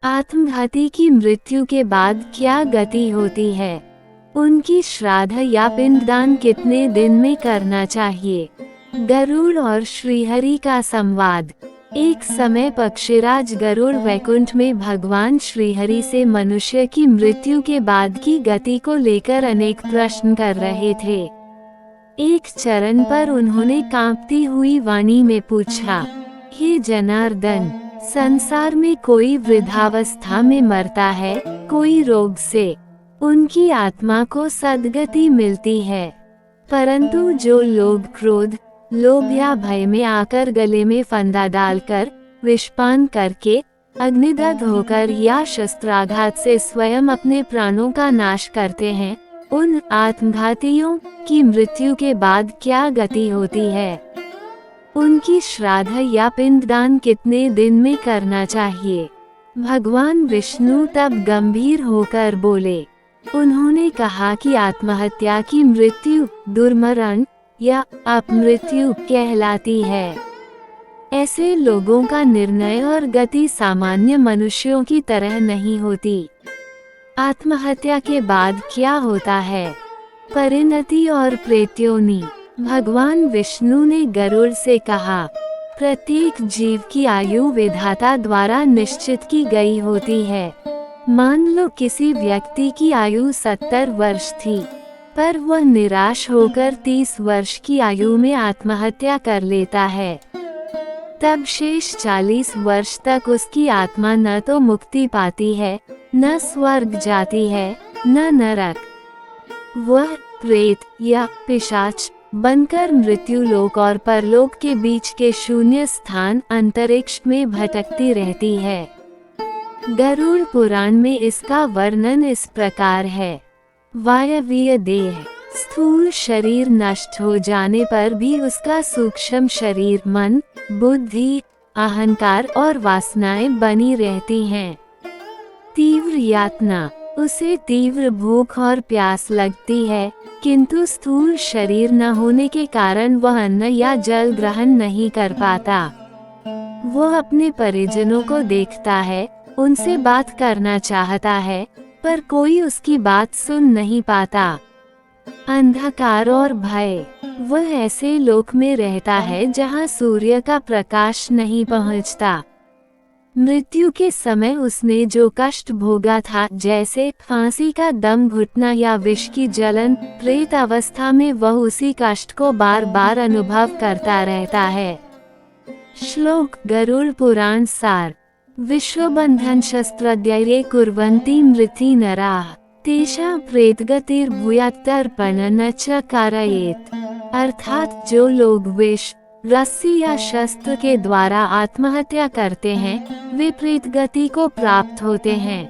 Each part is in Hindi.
आत्मघाती की मृत्यु के बाद क्या गति होती है? उनकी श्राद्ध या पिंडदान कितने दिन में करना चाहिए? गरुड़ और श्रीहरि का संवाद। एक समय पक्षीराज गरुड़ वैकुंठ में भगवान श्रीहरि से मनुष्य की मृत्यु के बाद की गति को लेकर अनेक प्रश्न कर रहे थे। एक चरण पर उन्होंने कांपती हुई वाणी में पूछा, हे जनार्दन, संसार में कोई वृद्धावस्था में मरता है, कोई रोग से। उनकी आत्मा को सद्गति मिलती है, परंतु जो लोग क्रोध, लोभ या भय में आकर गले में फंदा डालकर, विषपान करके, अग्निदग्ध होकर या शस्त्राघात से स्वयं अपने प्राणों का नाश करते हैं, उन आत्मघातियों की मृत्यु के बाद क्या गति होती है? उनकी श्राद्ध या पिंडदान कितने दिन में करना चाहिए? भगवान विष्णु तब गंभीर होकर बोले। उन्होंने कहा कि आत्महत्या की मृत्यु दुर्मरण या अपमृत्यु कहलाती है। ऐसे लोगों का निर्णय और गति सामान्य मनुष्यों की तरह नहीं होती। आत्महत्या के बाद क्या होता है? परिणति और प्रेत्योनि। भगवान विष्णु ने गरुड़ से कहा, प्रत्येक जीव की आयु विधाता द्वारा निश्चित की गई होती है। मान लो किसी व्यक्ति की आयु 70 वर्ष थी, पर वह निराश होकर 30 वर्ष की आयु में आत्महत्या कर लेता है। तब शेष 40 वर्ष तक उसकी आत्मा न तो मुक्ति पाती है, न स्वर्ग जाती है, न नरक। वह प्रेत या पिशाच बनकर मृत्युलोक और परलोक के बीच के शून्य स्थान अंतरिक्ष में भटकती रहती है। गरुड़ पुराण में इसका वर्णन इस प्रकार है। वायवीय देह, स्थूल शरीर नष्ट हो जाने पर भी उसका सूक्ष्म शरीर मन, बुद्धि, अहंकार और वासनाएं बनी रहती हैं। तीव्र यातना, उसे तीव्र भूख और प्यास लगती है, किंतु स्थूल शरीर न होने के कारण वह अन्न या जल ग्रहण नहीं कर पाता। वह अपने परिजनों को देखता है, उनसे बात करना चाहता है, पर कोई उसकी बात सुन नहीं पाता। अंधकार और भय, वह ऐसे लोक में रहता है जहां सूर्य का प्रकाश नहीं पहुंचता। मृत्यु के समय उसने जो कष्ट भोगा था, जैसे फांसी का दम घुटना या विष की जलन, प्रेत अवस्था में वह उसी कष्ट को बार बार अनुभव करता रहता है। श्लोक गरुड़ पुराण सार। विश्वबंधन शस्त्रद्वये कुर्वन्ति मृति नराः तेषां प्रेतगतिर्भूयात्तर्पण न च कारयेत्। अर्थात जो लोग विष, रस्सी या शस्त्र के द्वारा आत्महत्या करते हैं, वे प्रेत गति को प्राप्त होते हैं।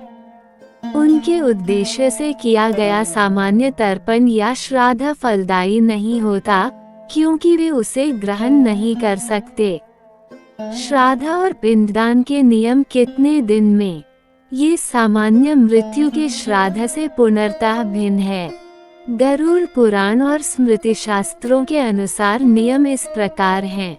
उनके उद्देश्य से किया गया सामान्य तर्पण या श्राद्ध फलदायी नहीं होता, क्योंकि वे उसे ग्रहण नहीं कर सकते। श्राद्ध और पिंडदान के नियम कितने दिन में? ये सामान्य मृत्यु के श्राद्ध से पूर्णतः भिन्न है। गरुड़ पुराण और स्मृति शास्त्रों के अनुसार नियम इस प्रकार हैं।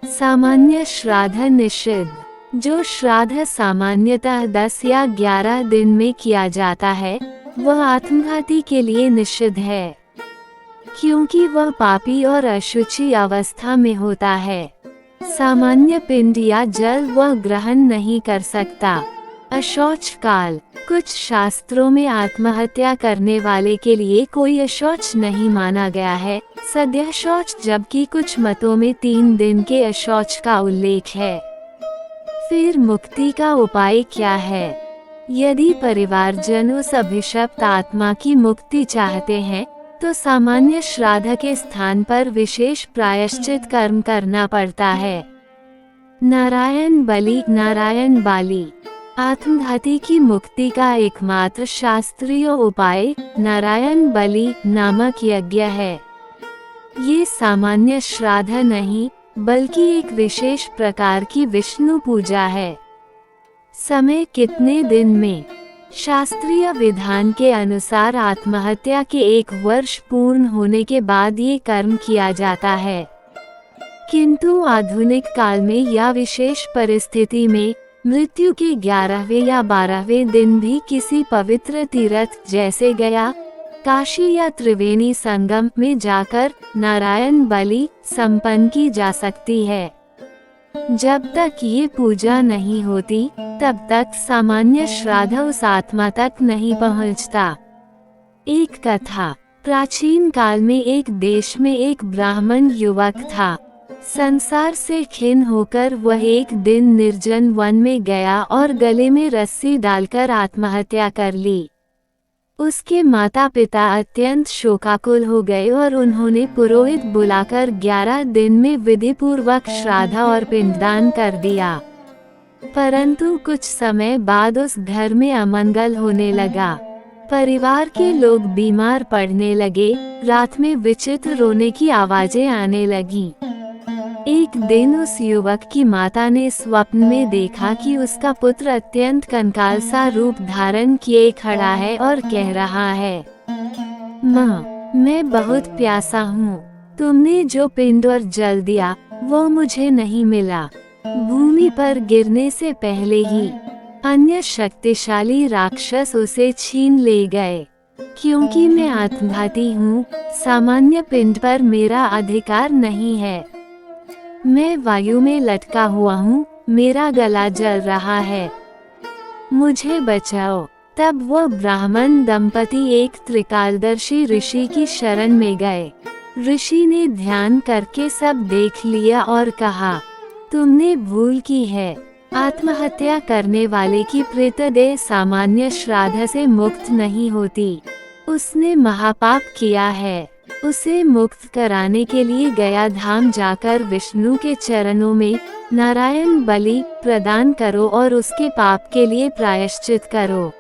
सामान्य श्राद्ध निषिद्ध, जो श्राद्ध सामान्यतः 10 या 11 दिन में किया जाता है, वह आत्मघाती के लिए निषिद्ध है, क्योंकि वह पापी और अशुचि अवस्था में होता है। सामान्य पिंड या जल वह ग्रहण नहीं कर सकता। अशौच काल, कुछ शास्त्रों में आत्महत्या करने वाले के लिए कोई अशौच नहीं माना गया है, सद्य शौच, जबकि कुछ मतों में 3 दिन के अशौच का उल्लेख है। फिर मुक्ति का उपाय क्या है? यदि परिवारजन उस अभिशप्त आत्मा की मुक्ति चाहते हैं, तो सामान्य श्राद्ध के स्थान पर विशेष प्रायश्चित कर्म करना पड़ता है। नारायण बलि, नारायण बाली। आत्मघाती की मुक्ति का एकमात्र शास्त्रीय उपाय नारायण बलि नामक यज्ञ है। ये सामान्य श्राद्ध नहीं, बल्कि एक विशेष प्रकार की विष्णु पूजा है। समय कितने दिन में? शास्त्रीय विधान के अनुसार आत्महत्या के 1 वर्ष पूर्ण होने के बाद ये कर्म किया जाता है, किंतु आधुनिक काल में या विशेष परिस्थिति में मृत्यु के 11वें या 12वें दिन भी किसी पवित्र तीर्थ जैसे गया, काशी या त्रिवेणी संगम में जाकर नारायण बलि संपन्न की जा सकती है। जब तक ये पूजा नहीं होती, तब तक सामान्य श्राद्ध उस आत्मा तक नहीं पहुंचता। एक कथा। प्राचीन काल में एक देश में एक ब्राह्मण युवक था। संसार से खिन्न होकर वह एक दिन निर्जन वन में गया और गले में रस्सी डालकर आत्महत्या कर ली। उसके माता पिता अत्यंत शोकाकुल हो गए और उन्होंने पुरोहित बुलाकर 11 दिन में विधिपूर्वक श्राद्ध और पिंडदान कर दिया। परंतु कुछ समय बाद उस घर में अमंगल होने लगा। परिवार के लोग बीमार पड़ने लगे। रात में विचित्र रोने की आवाजें आने लगीं। एक दिन उस युवक की माता ने स्वप्न में देखा कि उसका पुत्र अत्यंत कंकाल सा रूप धारण किए खड़ा है और कह रहा है, माँ, मैं बहुत प्यासा हूँ। तुमने जो पिंड और जल दिया वो मुझे नहीं मिला। भूमि पर गिरने से पहले ही अन्य शक्तिशाली राक्षस उसे छीन ले गए। क्योंकि मैं आत्मघाती हूँ, सामान्य पिंड पर मेरा अधिकार नहीं है। मैं वायु में लटका हुआ हूँ, मेरा गला जल रहा है, मुझे बचाओ। तब वो ब्राह्मण दंपति एक त्रिकालदर्शी ऋषि की शरण में गए। ऋषि ने ध्यान करके सब देख लिया और कहा, तुमने भूल की है। आत्महत्या करने वाले की प्रेतदेह सामान्य श्राद्ध से मुक्त नहीं होती। उसने महापाप किया है। उसे मुक्त कराने के लिए गया धाम जाकर विष्णु के चरणों में नारायण बलि प्रदान करो और उसके पाप के लिए प्रायश्चित करो।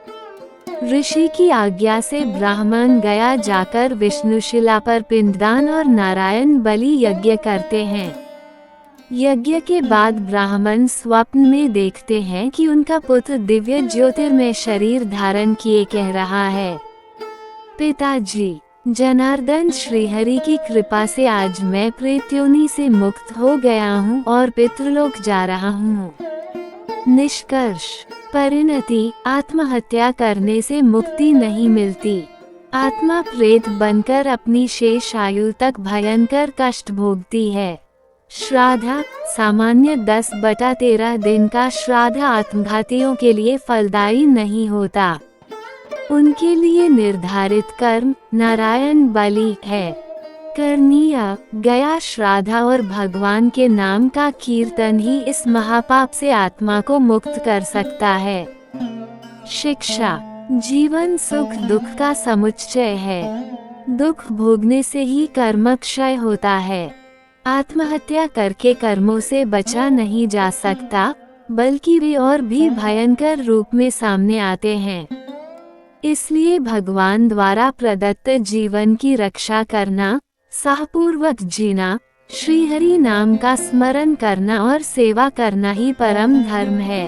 ऋषि की आज्ञा से ब्राह्मण गया जाकर विष्णुशिला पर पिंडदान और नारायण बलि यज्ञ करते हैं। यज्ञ के बाद ब्राह्मण स्वप्न में देखते हैं कि उनका पुत्र दिव्य ज्योतिर्मय शरीर धारण किए कह रहा है, पिताजी, जनार्दन श्रीहरि की कृपा से आज मैं प्रेत्योनि से मुक्त हो गया हूँ और पितृलोक जा रहा हूँ। निष्कर्ष, परिणति, आत्महत्या करने से मुक्ति नहीं मिलती। आत्मा प्रेत बनकर अपनी शेष आयु तक भयंकर कष्ट भोगती है। श्राद्ध, सामान्य 10/13 दिन का श्राद्ध आत्मघातियों के लिए फलदायी नहीं होता। उनके लिए निर्धारित कर्म नारायण बलि है। करणीय, गया श्राद्ध और भगवान के नाम का कीर्तन ही इस महापाप से आत्मा को मुक्त कर सकता है। शिक्षा, जीवन सुख दुख का समुच्चय है। दुख भोगने से ही कर्म क्षय होता है। आत्महत्या करके कर्मों से बचा नहीं जा सकता, बल्कि वे और भी भयंकर रूप में सामने आते हैं। इसलिए भगवान द्वारा प्रदत्त जीवन की रक्षा करना, साहपूर्वक जीना, श्रीहरि नाम का स्मरण करना और सेवा करना ही परम धर्म है।